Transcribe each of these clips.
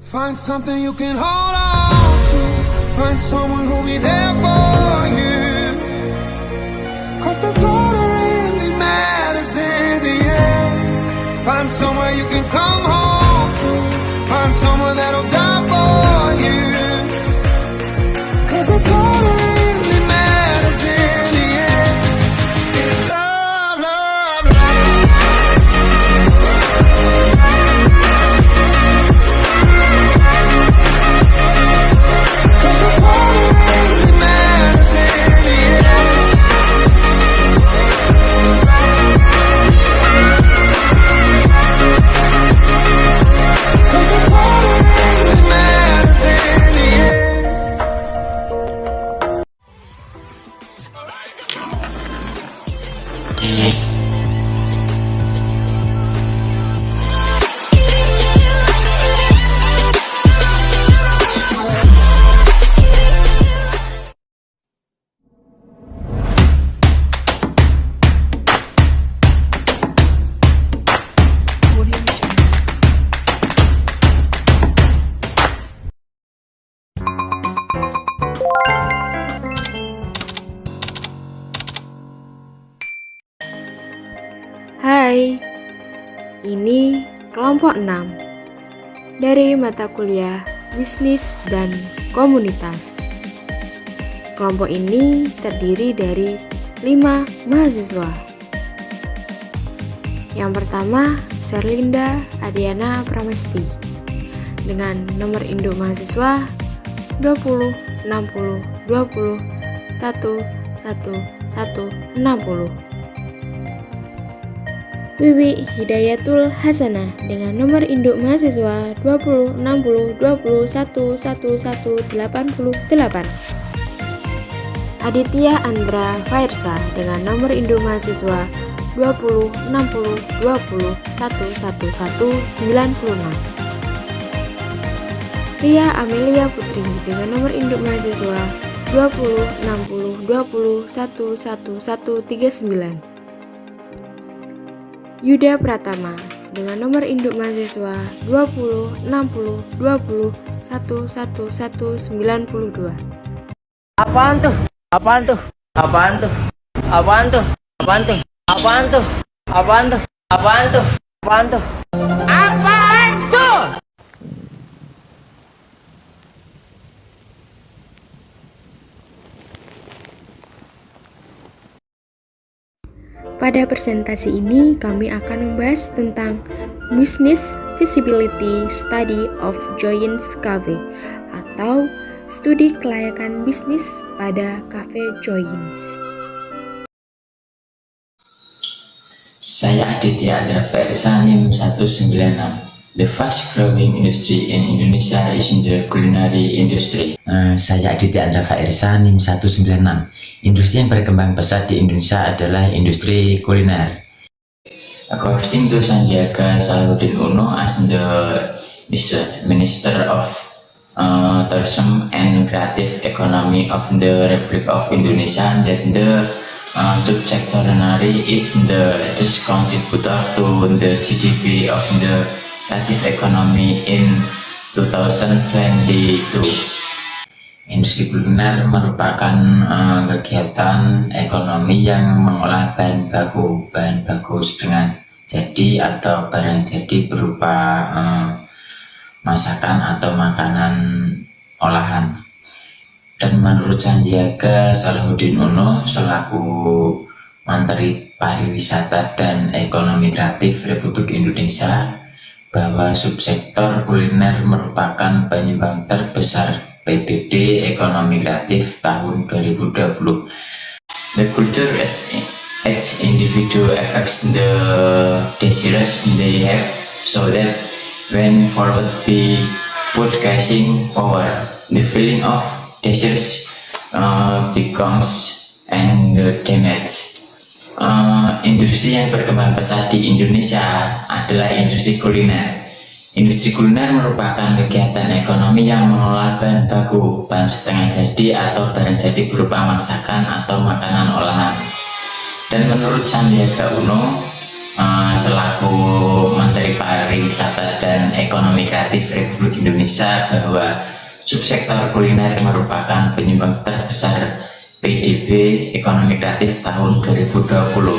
Find something you can hold on to. Find someone who'll be there for you. 'Cause that's all that really matters in the end. Find somewhere you can come home to. Find someone that'll die for you. 'Cause that's all that really matters in the end. It's love, love, love. Hai, ini kelompok 6 dari mata kuliah Bisnis dan Komunitas. Kelompok ini terdiri dari 5 mahasiswa. Yang pertama, Serlinda Adiana Pramesti dengan nomor induk mahasiswa 20 60 20 1 1 1 60. Wiwi Hidayatul Hasanah dengan nomor induk mahasiswa 20 60 20 1 1 1 88. Aditya Andra Fairsa dengan nomor induk mahasiswa 20 60 20 1 1 1 96. Ria Amelia Putri dengan nomor induk mahasiswa 20 60 20 1 1 1 39. Yuda Pratama dengan nomor induk mahasiswa 20 60 20 1 1 1 92. Apaan tuh? Apaan tuh? Apaan tuh? Apaan tuh? Apaan tuh? Apaan tuh? Apaan tuh? Apaan tuh? Apaan tuh? Apaan tuh? Pada presentasi ini kami akan membahas tentang Business Feasibility Study of Joins Cafe atau studi kelayakan bisnis pada Cafe Joins. Saya Aditya Andra Fairsa NIM 196. The fast growing industry in Indonesia is in the culinary industry. Saya Aditya Andra Fairsa NIM 196. Industri yang berkembang pesat di Indonesia adalah industri kuliner. According to Sandiaga Salahuddin Uno as the Minister of Tourism and Creative Economy of the Republic of Indonesia, that the subject culinary is the largest contributor to the GDP of the creative economy in 2022. Industri kuliner merupakan kegiatan ekonomi yang mengolah bahan baku setengah jadi atau barang jadi berupa masakan atau makanan olahan. Dan menurut Sandiaga Salahuddin Uno selaku Menteri Pariwisata dan Ekonomi Kreatif Republik Indonesia, bahwa subsektor kuliner merupakan penyumbang terbesar PDB ekonomi kreatif tahun 2020. The culture as individual affects the desires they have, so that when forward be purchasing power, the feeling of desires becomes and the damage. Industri yang berkembang pesat di Indonesia adalah industri kuliner. Industri kuliner merupakan kegiatan ekonomi yang mengolah bahan baku, bahan setengah jadi atau barang jadi berupa masakan atau makanan olahan. Dan menurut Sandiaga Uno, selaku Menteri Pariwisata dan Ekonomi Kreatif Republik Indonesia bahwa subsektor kuliner merupakan penyumbang terbesar PDB ekonomi kreatif tahun 2020.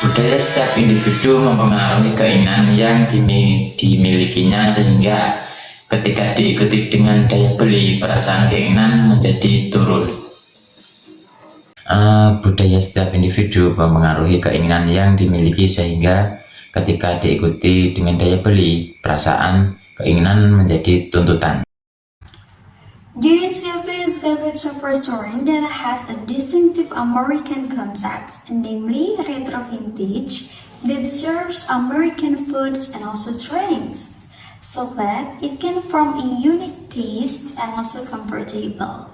Budaya setiap individu mempengaruhi keinginan yang dimilikinya, sehingga ketika diikuti dengan daya beli, perasaan keinginan menjadi turun. Budaya setiap individu mempengaruhi keinginan yang dimiliki, sehingga ketika diikuti dengan daya beli, perasaan keinginan menjadi tuntutan. Joyens Cafe is a restaurant that has a distinctive American concept, namely retro vintage, that serves American foods and also drinks, so that it can form a unique taste and also comfortable.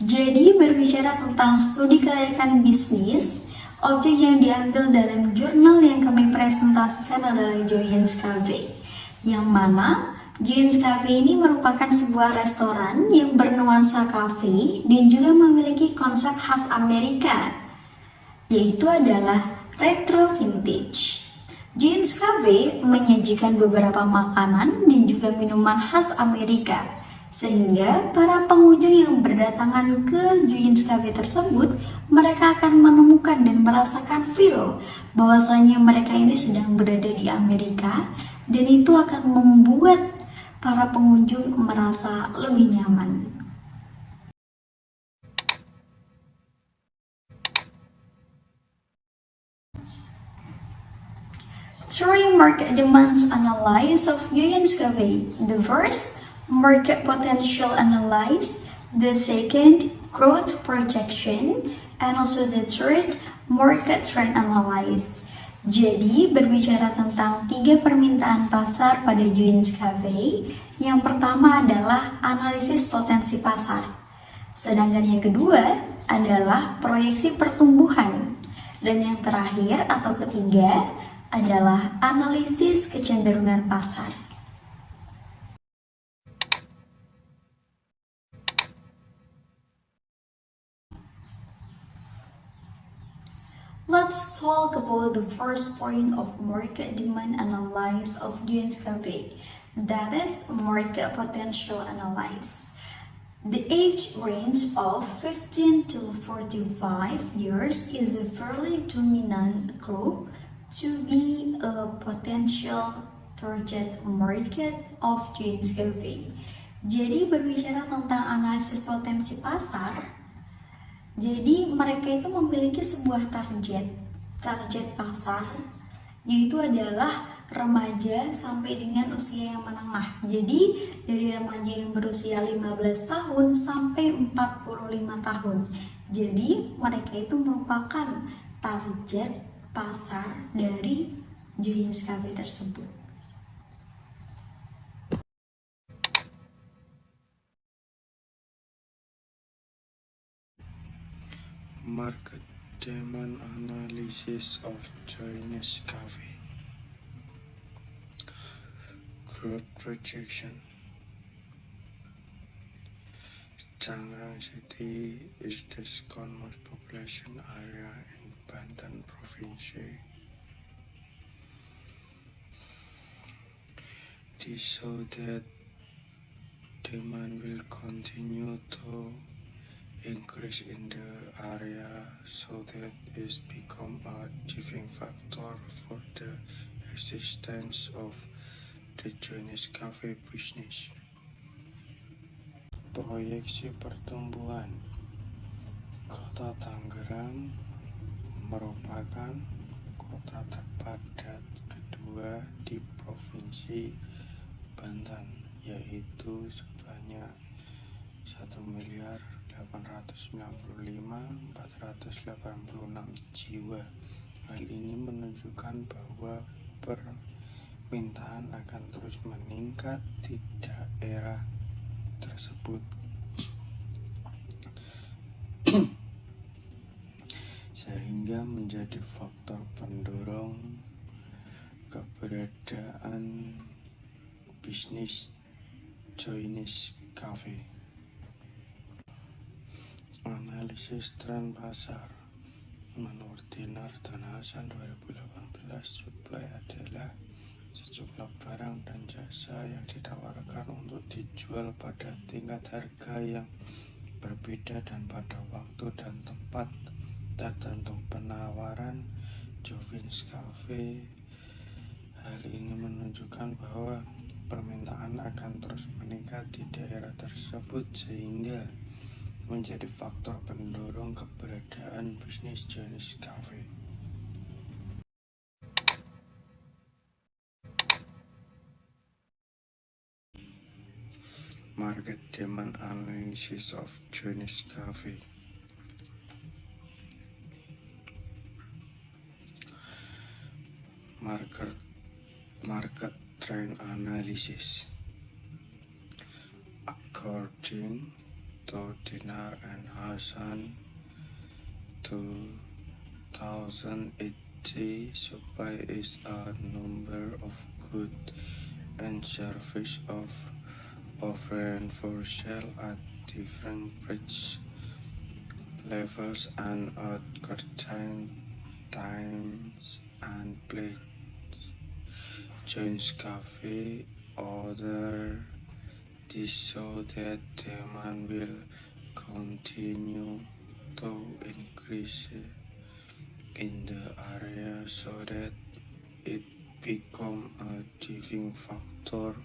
Jadi berbicara tentang studi kelayakan bisnis, objek yang diambil dalam jurnal yang kami presentasikan adalah Joyens Cafe, yang mana Joyens Cafe ini merupakan sebuah restoran yang bernuansa kafe dan juga memiliki konsep khas Amerika, yaitu adalah retro vintage. Joyens Cafe menyajikan beberapa makanan dan juga minuman khas Amerika, sehingga para pengunjung yang berdatangan ke Joyens Cafe tersebut, mereka akan menemukan dan merasakan feel bahwasanya mereka ini sedang berada di Amerika, dan itu akan membuat para pengunjung merasa lebih nyaman. Three market demands analysis of Joyens Cafe. The first, market potential analysis. The second, growth projection. And also the third, market trend analysis. Jadi berbicara tentang 3 permintaan pasar pada Joyens Cafe, yang pertama adalah analisis potensi pasar, sedangkan yang kedua adalah proyeksi pertumbuhan, dan yang terakhir atau ketiga adalah analisis kecenderungan pasar. Let's talk about the first point of market demand analysis of Joyens Cafe, that is market potential analysis. The age range of 15 to 45 years is a fairly dominant group to be a potential target market of Joyens Cafe. Jadi berbicara tentang analisis potensi pasar, jadi mereka itu memiliki sebuah target pasar, yaitu adalah remaja sampai dengan usia yang menengah. Jadi dari remaja yang berusia 15 tahun sampai 45 tahun. Jadi mereka itu merupakan target pasar dari Joyens Cafe tersebut. Market demand analysis of Joyens Cafe. Growth projection. Tangerang City is the second most population area in Banten Province. This shows that demand will continue to increase in the area, so that is become a driving factor for the existence of the Joyens Cafe business. Proyeksi pertumbuhan. Kota Tangerang merupakan kota terpadat kedua di Provinsi Banten, yaitu sebanyak 1.895.486 jiwa. Hal ini menunjukkan bahwa permintaan akan terus meningkat di daerah tersebut. Sehingga menjadi faktor pendorong keberadaan bisnis Joyens Cafe. Analisis tren pasar. Menurut Dinar dan Hasan 2018, supply adalah sejumlah barang dan jasa yang ditawarkan untuk dijual pada tingkat harga yang berbeda dan pada waktu dan tempat tertentu. Penawaran Jovin's Cafe. Hal ini menunjukkan bahwa permintaan akan terus meningkat di daerah tersebut sehingga menjadi faktor pendorong keberadaan bisnis Jovin's Cafe. Market demand analysis of Jovin's Cafe. Market trend analysis. According to Dinar and Hassan, 2080 supply is a number of goods and services of offering for sale at different price levels and at certain times and places. Jovin's Cafe order this so that demand will continue to increase in the area so that it become a driving factor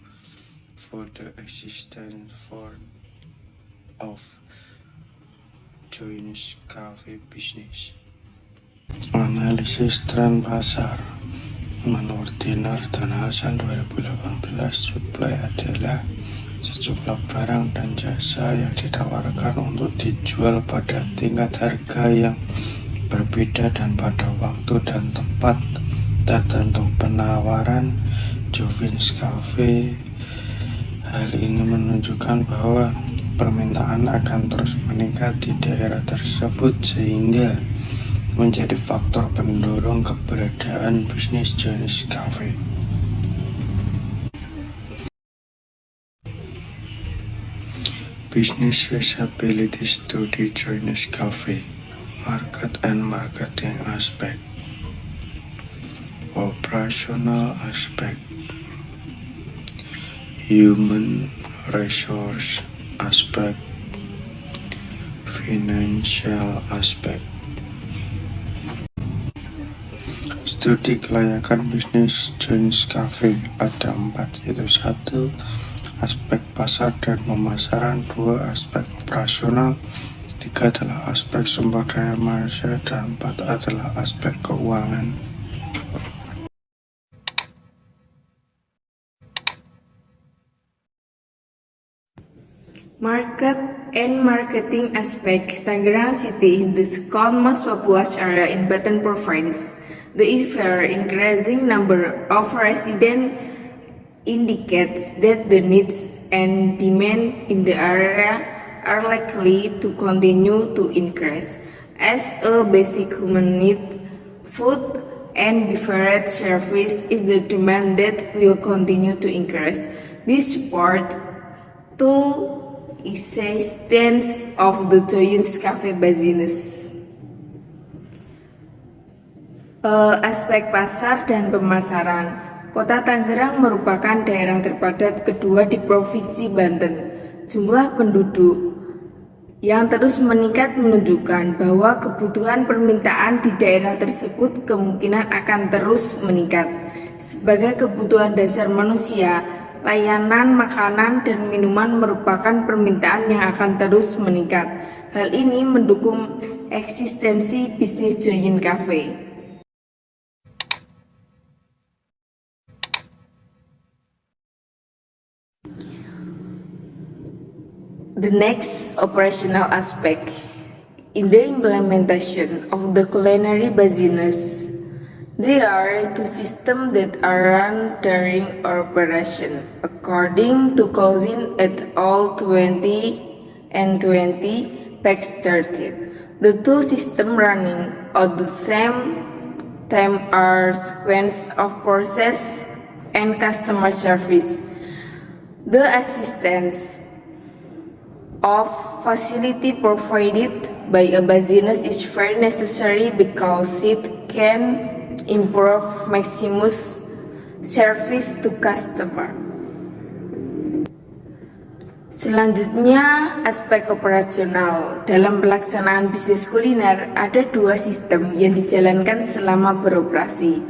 for the existence of Jovin's Cafe business. Analisis tren pasar. Menurut Dinar dan Hasan 2018, supply adalah sejumlah barang dan jasa yang ditawarkan untuk dijual pada tingkat harga yang berbeda dan pada waktu dan tempat tertentu. Penawaran Jovin's Cafe. Hal ini menunjukkan bahwa permintaan akan terus meningkat di daerah tersebut sehingga menjadi faktor pendorong keberadaan bisnis Jovin's Cafe. Business Feasibility Study Jovin's Cafe. Market and Marketing Aspect. Operational Aspect. Human Resource Aspect. Financial Aspect. Studi kelayakan bisnis Jovin's Cafe ada 4, yaitu 1. Aspek pasar dan pemasaran, 2. Aspek operasional, 3 adalah aspek sumber daya manusia, dan 4 adalah aspek keuangan. Market and marketing aspect. Tangerang City is the second most populous area in Banten Province. The ever-increasing number of residents indicates that the needs and demand in the area are likely to continue to increase. As a basic human need, food and beverage service is the demand that will continue to increase. This support to existence of the Jovin's Cafe business. Aspek pasar dan pemasaran. Kota Tangerang merupakan daerah terpadat kedua di Provinsi Banten. Jumlah penduduk yang terus meningkat menunjukkan bahwa kebutuhan permintaan di daerah tersebut kemungkinan akan terus meningkat. Sebagai kebutuhan dasar manusia, layanan makanan dan minuman merupakan permintaan yang akan terus meningkat. Hal ini mendukung eksistensi bisnis Jovin's Cafe. The next operational aspect. In the implementation of the culinary business, there are 2 systems that are run during operation. According to Cousin et al. 20 and 20, page 13, the 2 systems running at the same time are sequence of process and customer service. The existence of facility provided by a business is very necessary because it can improve maximum service to customer. Selanjutnya, aspek operasional. Dalam pelaksanaan bisnis kuliner, ada dua sistem yang dijalankan selama beroperasi.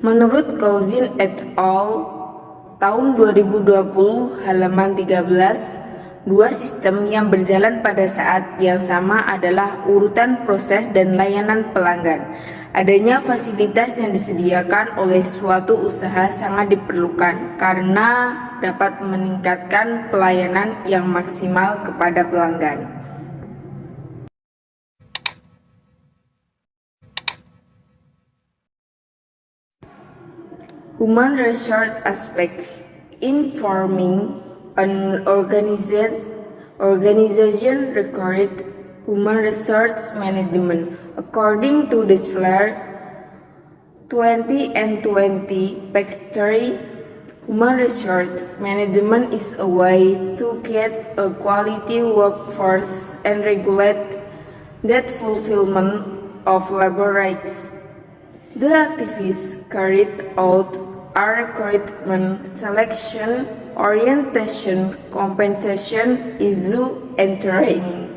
Menurut Cousin et al. Tahun 2020, halaman 13, dua sistem yang berjalan pada saat yang sama adalah urutan proses dan layanan pelanggan. Adanya fasilitas yang disediakan oleh suatu usaha sangat diperlukan karena dapat meningkatkan pelayanan yang maksimal kepada pelanggan. Human resource aspect. Informing an organization required human resource management. According to the Schiller 20 and 20 Backstory, human resource management is a way to get a quality workforce and regulate that fulfillment of labor rights. The activities carried out are recruitment, selection, orientation, compensation, issue, and training.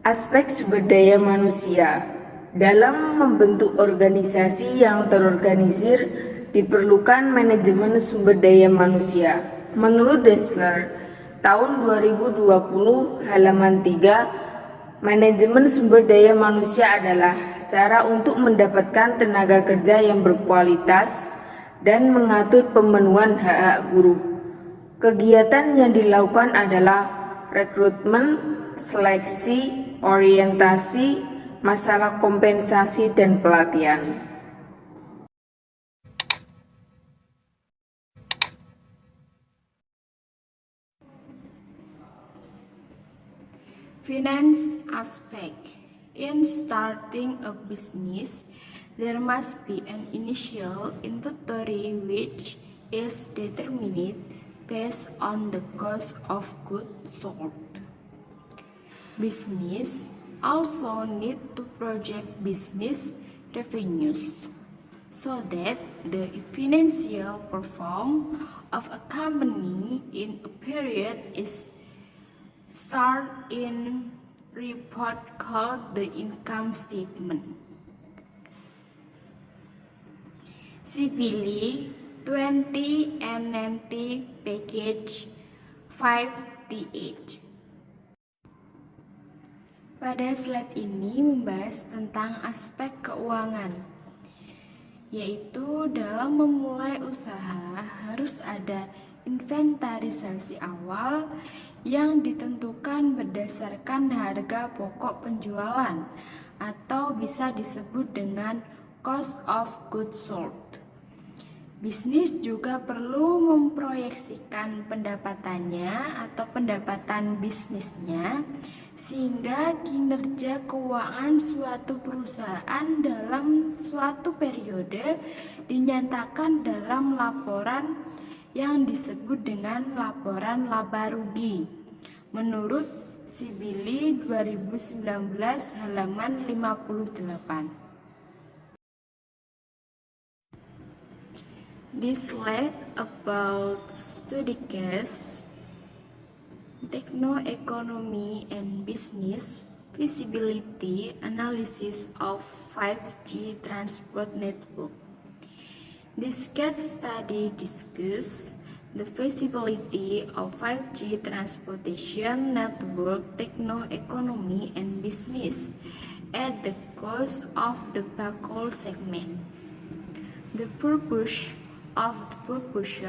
Aspek sumber daya manusia. Dalam membentuk organisasi yang terorganisir, diperlukan manajemen sumber daya manusia. Menurut Dessler, tahun 2020, halaman 3, manajemen sumber daya manusia adalah cara untuk mendapatkan tenaga kerja yang berkualitas dan mengatur pemenuhan hak-hak buruh. Kegiatan yang dilakukan adalah rekrutmen, seleksi, orientasi, masalah kompensasi, dan pelatihan. Finance aspect. In starting a business, there must be an initial inventory which is determined based on the cost of goods sold. Business also need to project business revenues so that the financial performance of a company in a period is start in report called the income statement. CPL 20 and 90 package 5T8. Pada slide ini membahas tentang aspek keuangan, yaitu dalam memulai usaha harus ada inventarisasi awal yang ditentukan berdasarkan harga pokok penjualan atau bisa disebut dengan cost of goods sold. Bisnis juga perlu memproyeksikan pendapatannya atau pendapatan bisnisnya sehingga kinerja keuangan suatu perusahaan dalam suatu periode dinyatakan dalam laporan yang disebut dengan laporan laba rugi menurut Sibili 2019 halaman 58. This slide about study case, techno-economy and business feasibility analysis of 5G transport network. This case study discusses the feasibility of 5G transportation network techno-economy and business at the cost of the backhaul segment. The purpose of the proposed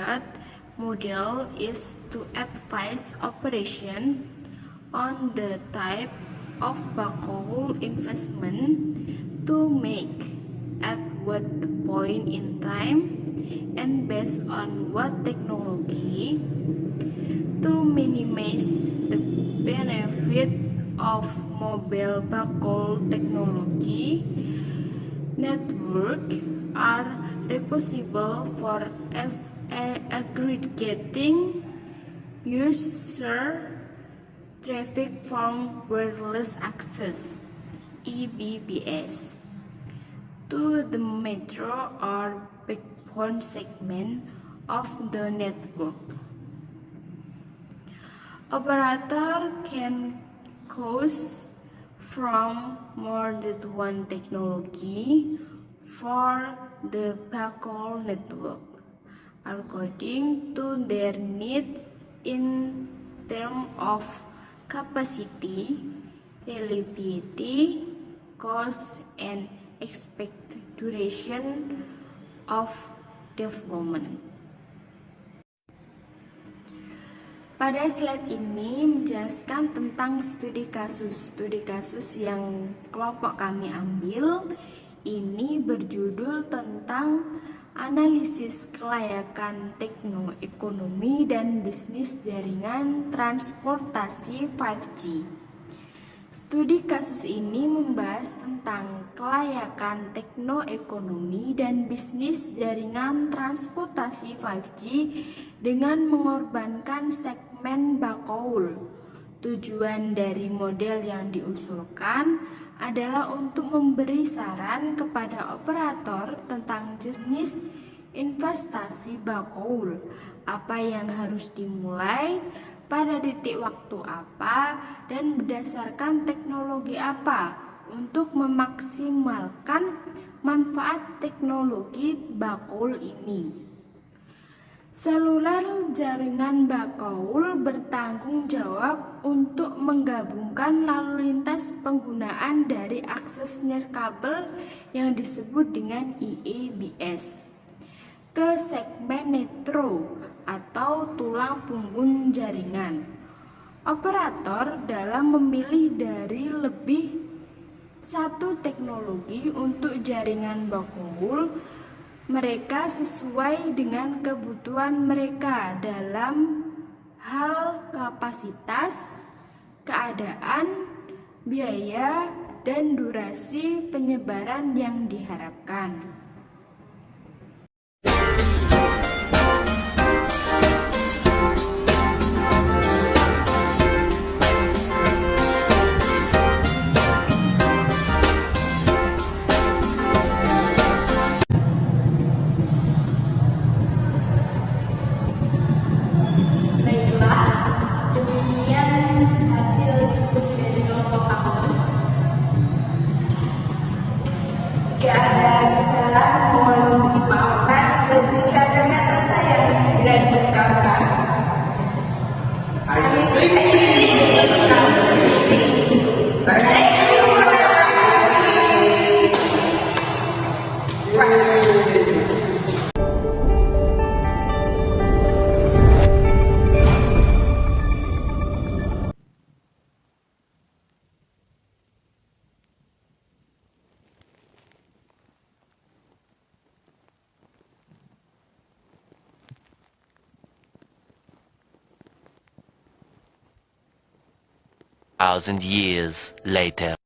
model is to advise operation on the type of backhaul investment to make at what point in time and based on what technology to minimize the benefit of mobile backhaul technology network are responsible for aggregating user traffic from wireless access (EBBS) to the metro or backbone segment of the network. Operator can choose from more than one technology for the backhaul network according to their needs in terms of capacity, reliability, cost, and expected duration of development. Pada slide ini menjelaskan tentang studi kasus. Studi kasus yang kelompok kami ambil ini berjudul tentang analisis kelayakan teknoekonomi dan bisnis jaringan transportasi 5G. Studi kasus ini membahas tentang kelayakan teknoekonomi dan bisnis jaringan transportasi 5G dengan mengorbankan segmen backhaul. Tujuan dari model yang diusulkan adalah untuk memberi saran kepada operator tentang jenis investasi backhaul, apa yang harus dimulai, pada titik waktu apa, dan berdasarkan teknologi apa untuk memaksimalkan manfaat teknologi backhaul ini. Seluler jaringan backhaul bertanggung jawab untuk menggabungkan lalu lintas penggunaan dari akses nirkabel yang disebut dengan IEBS ke segmen netro atau tulang punggung jaringan. Operator dalam memilih dari lebih satu teknologi untuk jaringan backhaul, mereka sesuai dengan kebutuhan mereka dalam hal kapasitas, keadaan, biaya, dan durasi penyebaran yang diharapkan. Jika ada kesalahan, mohon dimaafkan, dan jika ada kata saya segera diungkapkan. Thousand years later.